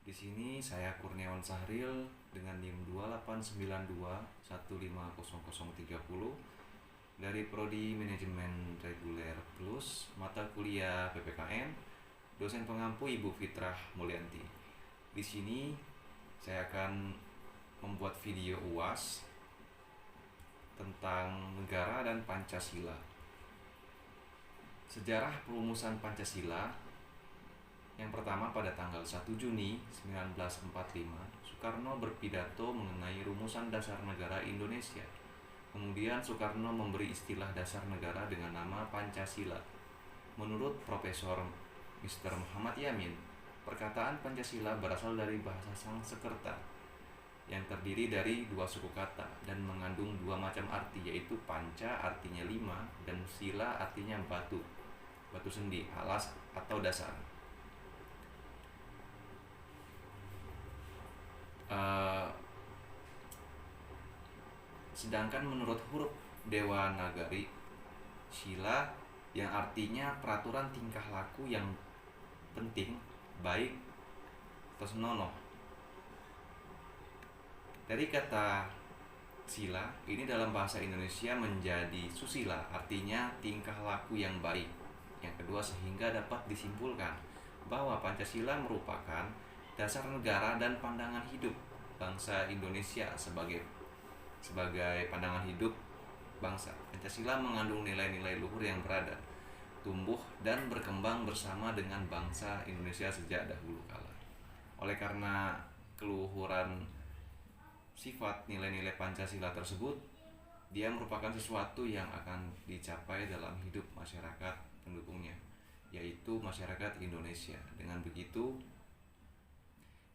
Di sini saya Kurniawan Sahril dengan NIM 2892150030 dari Prodi Manajemen Reguler Plus, mata kuliah PPKN, dosen pengampu Ibu Fitrah Mulyanti. Di sini saya akan membuat video UAS tentang negara dan Pancasila. Sejarah perumusan Pancasila. Yang pertama, pada tanggal 1 Juni 1945, Soekarno berpidato mengenai rumusan dasar negara Indonesia. Kemudian Soekarno memberi istilah dasar negara dengan nama Pancasila. Menurut Profesor Mr. Muhammad Yamin, perkataan Pancasila berasal dari bahasa Sanskerta yang terdiri dari dua suku kata dan mengandung dua macam arti, yaitu panca artinya lima dan sila artinya batu sendi, alas atau dasar. Sedangkan menurut huruf Dewanagari, sila yang artinya peraturan tingkah laku yang penting, baik atau senonoh. Dari kata sila ini dalam bahasa Indonesia menjadi susila, artinya tingkah laku yang baik. Yang kedua, sehingga dapat disimpulkan bahwa Pancasila merupakan dasar negara dan pandangan hidup bangsa Indonesia sebagai pandangan hidup bangsa. Pancasila mengandung nilai-nilai luhur yang berada, tumbuh dan berkembang bersama dengan bangsa Indonesia sejak dahulu kala. Oleh karena keluhuran sifat nilai-nilai Pancasila tersebut, dia merupakan sesuatu yang akan dicapai dalam hidup masyarakat pendukungnya, yaitu masyarakat Indonesia. Dengan begitu,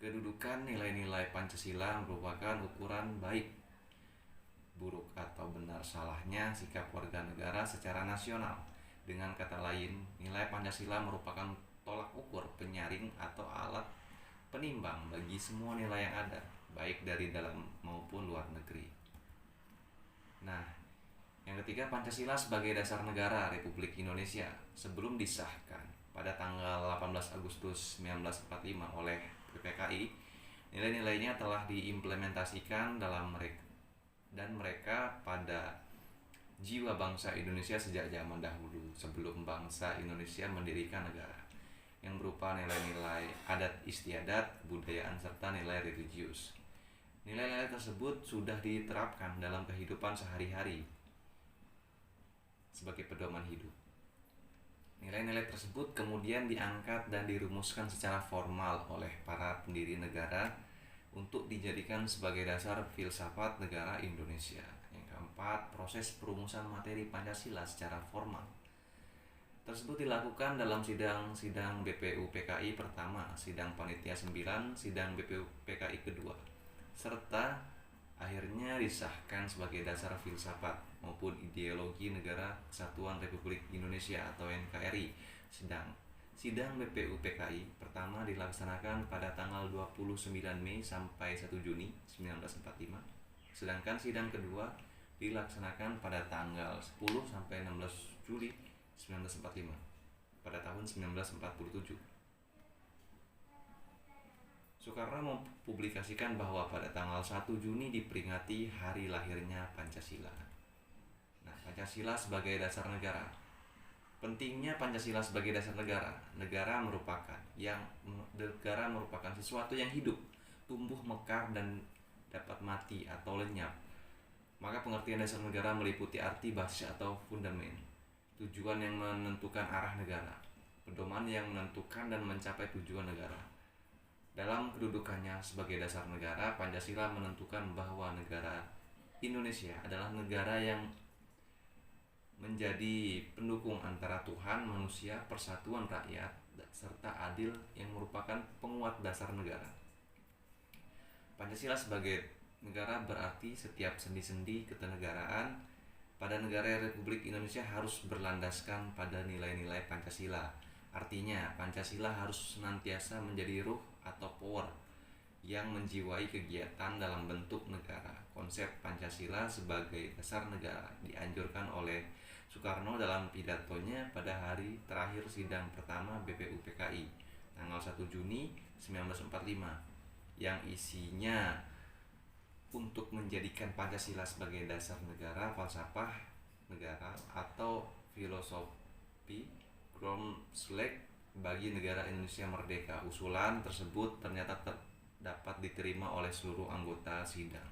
kedudukan nilai-nilai Pancasila merupakan ukuran baik, buruk atau benar salahnya sikap warga negara secara nasional. Dengan kata lain, nilai Pancasila merupakan tolak ukur, penyaring atau alat penimbang bagi semua nilai yang ada, baik dari dalam maupun luar negeri. Nah, yang ketiga, Pancasila sebagai dasar negara Republik Indonesia sebelum disahkan pada tanggal 18 Agustus 1945 oleh PPKI, nilai-nilainya telah diimplementasikan dalam mereka pada jiwa bangsa Indonesia sejak zaman dahulu sebelum bangsa Indonesia mendirikan negara, yang berupa nilai-nilai adat istiadat, budayaan serta nilai religius. Nilai-nilai tersebut sudah diterapkan dalam kehidupan sehari-hari sebagai pedoman hidup. Nilai-nilai tersebut kemudian diangkat dan dirumuskan secara formal oleh para pendiri negara untuk dijadikan sebagai dasar filsafat negara Indonesia. Yang keempat, proses perumusan materi Pancasila secara formal tersebut dilakukan dalam sidang BPU PKI pertama, sidang Panitia 9, sidang BPU PKI kedua, serta akhirnya disahkan sebagai dasar filsafat maupun ideologi Negara Kesatuan Republik Indonesia atau NKRI. Sidang BPU PKI pertama dilaksanakan pada tanggal 29 Mei sampai 1 Juni 1945. Sedangkan sidang kedua dilaksanakan pada tanggal 10 sampai 16 Juli 1945 pada tahun 1947. Soekarno mempublikasikan bahwa pada tanggal 1 Juni diperingati hari lahirnya Pancasila. Nah, Pancasila sebagai dasar negara. Pentingnya Pancasila sebagai dasar negara. Negara merupakan sesuatu yang hidup, tumbuh mekar dan dapat mati atau lenyap. Maka pengertian dasar negara meliputi arti bahasa atau fundamen, tujuan yang menentukan arah negara, pedoman yang menentukan dan mencapai tujuan negara. Dalam kedudukannya sebagai dasar negara, Pancasila menentukan bahwa negara Indonesia adalah negara yang menjadi pendukung antara Tuhan, manusia, persatuan rakyat, serta adil, yang merupakan penguat dasar negara. Pancasila sebagai negara berarti setiap sendi-sendi kenegaraan pada negara Republik Indonesia harus berlandaskan pada nilai-nilai Pancasila. Artinya, Pancasila harus senantiasa menjadi ruh atau power yang menjiwai kegiatan dalam bentuk negara. Konsep Pancasila sebagai dasar negara dianjurkan oleh Soekarno dalam pidatonya pada hari terakhir sidang pertama BPU PKI tanggal 1 Juni 1945 yang isinya untuk menjadikan Pancasila sebagai dasar negara, falsafah negara atau filosofi Groundslek bagi negara Indonesia merdeka. Usulan tersebut ternyata dapat diterima oleh seluruh anggota sidang.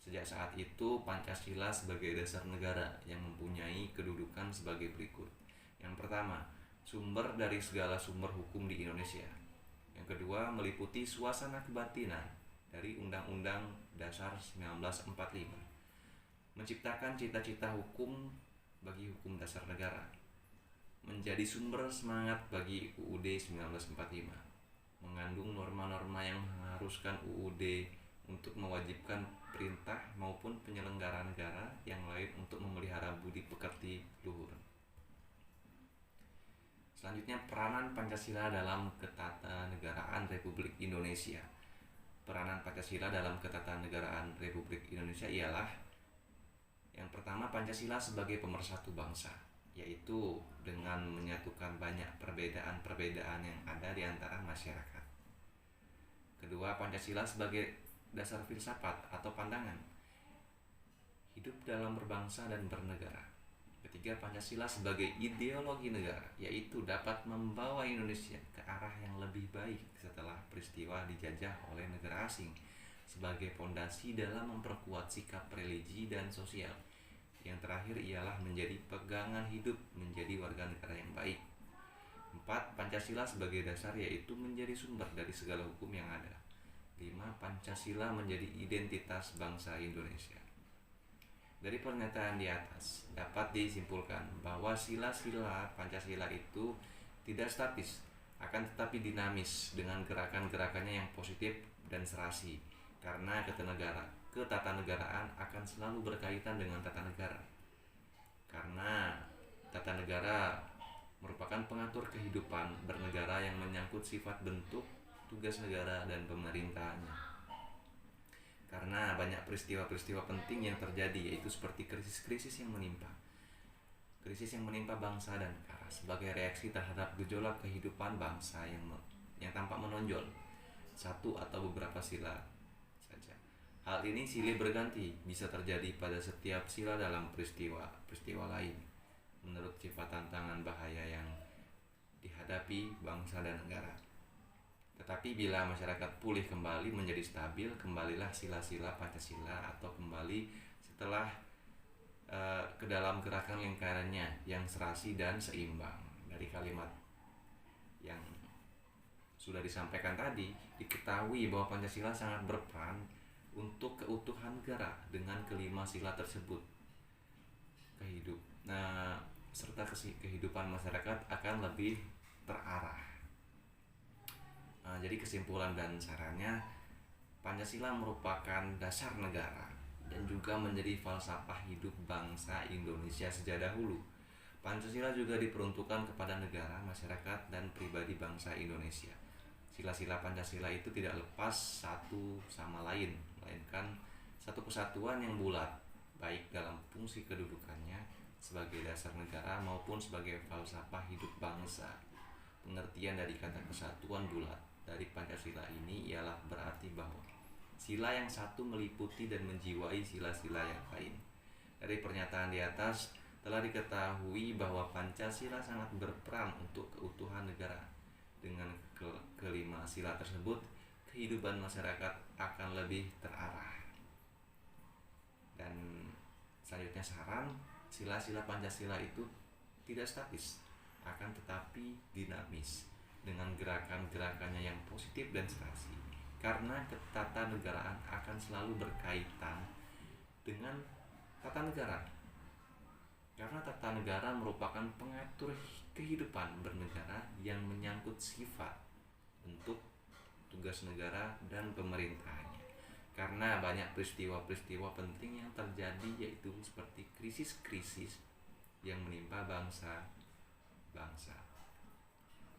Sejak saat itu, Pancasila sebagai dasar negara yang mempunyai kedudukan sebagai berikut. Yang pertama, sumber dari segala sumber hukum di Indonesia. Yang kedua, meliputi suasana kebatinan dari Undang-Undang Dasar 1945, menciptakan cita-cita hukum bagi hukum dasar negara, menjadi sumber semangat bagi UUD 1945, mengandung norma-norma yang mengharuskan UUD untuk mewajibkan perintah maupun penyelenggara negara yang lain untuk memelihara budi pekerti luhur. Selanjutnya, peranan Pancasila dalam Ketatanegaraan Republik Indonesia. Peranan Pancasila dalam Ketatanegaraan Republik Indonesia ialah yang pertama, Pancasila sebagai pemersatu bangsa, yaitu dengan menyatukan banyak perbedaan-perbedaan yang ada di antara masyarakat. Kedua, Pancasila sebagai dasar filsafat atau pandangan hidup dalam berbangsa dan bernegara. Ketiga, Pancasila sebagai ideologi negara, yaitu dapat membawa Indonesia ke arah yang lebih baik setelah peristiwa dijajah oleh negara asing, sebagai fondasi dalam memperkuat sikap religi dan sosial. Yang terakhir ialah menjadi pegangan hidup menjadi warga negara yang baik. 4. Pancasila sebagai dasar, yaitu menjadi sumber dari segala hukum yang ada. 5. Pancasila menjadi identitas bangsa Indonesia. Dari pernyataan di atas dapat disimpulkan bahwa sila-sila Pancasila itu tidak statis, akan tetapi dinamis dengan gerakan-gerakannya yang positif dan serasi, karena ketatanegaraan akan selalu berkaitan dengan tata negara. Karena tata negara merupakan pengatur kehidupan bernegara yang menyangkut sifat, bentuk, tugas negara dan pemerintahannya. Karena banyak peristiwa-peristiwa penting yang terjadi, yaitu seperti krisis-krisis yang menimpa bangsa dan negara sebagai reaksi terhadap gejolak kehidupan bangsa yang tampak menonjol satu atau beberapa sila saja. Hal ini silih berganti, bisa terjadi pada setiap sila dalam peristiwa lain menurut sifat tantangan bahaya yang dihadapi bangsa dan negara. Tetapi bila masyarakat pulih kembali menjadi stabil, kembalilah sila-sila Pancasila atau kembali setelah ke dalam gerakan lingkarannya yang serasi dan seimbang. Dari kalimat yang sudah disampaikan tadi, diketahui bahwa Pancasila sangat berperan untuk keutuhan negara dengan kelima sila tersebut. Serta kehidupan masyarakat akan lebih terarah. Jadi kesimpulan dan sarannya, Pancasila merupakan dasar negara dan juga menjadi falsafah hidup bangsa Indonesia sejak dahulu. Pancasila juga diperuntukkan kepada negara, masyarakat, dan pribadi bangsa Indonesia. Sila-sila Pancasila itu tidak lepas satu sama lain, melainkan satu kesatuan yang bulat, baik dalam fungsi kedudukannya sebagai dasar negara maupun sebagai falsafah hidup bangsa. Pengertian dari kata kesatuan bulat dari Pancasila ini ialah berarti bahwa sila yang satu meliputi dan menjiwai sila-sila yang lain. Dari pernyataan di atas telah diketahui bahwa Pancasila sangat berperan untuk keutuhan negara. Dengan kelima sila tersebut, kehidupan masyarakat akan lebih terarah. Dan selanjutnya saran, sila-sila Pancasila itu tidak statis, akan tetapi dinamis dengan gerakan-gerakannya yang positif dan serasi, karena ketatanegaraan akan selalu berkaitan dengan tata negara. Karena tata negara merupakan pengatur kehidupan bernegara yang menyangkut sifat, bentuk, tugas negara dan pemerintahannya. Karena banyak peristiwa-peristiwa penting yang terjadi, yaitu seperti krisis-krisis yang menimpa bangsa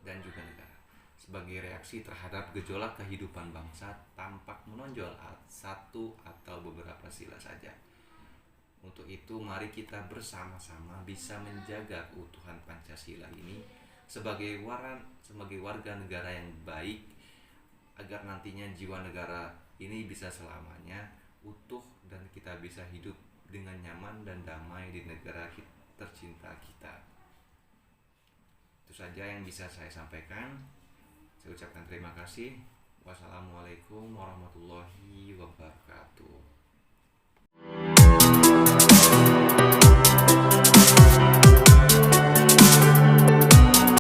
dan juga negara. Sebagai reaksi terhadap gejolak kehidupan bangsa tampak menonjol satu atau beberapa sila saja. Untuk itu mari kita bersama-sama bisa menjaga keutuhan Pancasila ini sebagai warga negara yang baik, agar nantinya jiwa negara ini bisa selamanya utuh dan kita bisa hidup dengan nyaman dan damai di negara tercinta kita. Itu saja yang bisa saya sampaikan. Saya ucapkan terima kasih. Wassalamualaikum warahmatullahi wabarakatuh.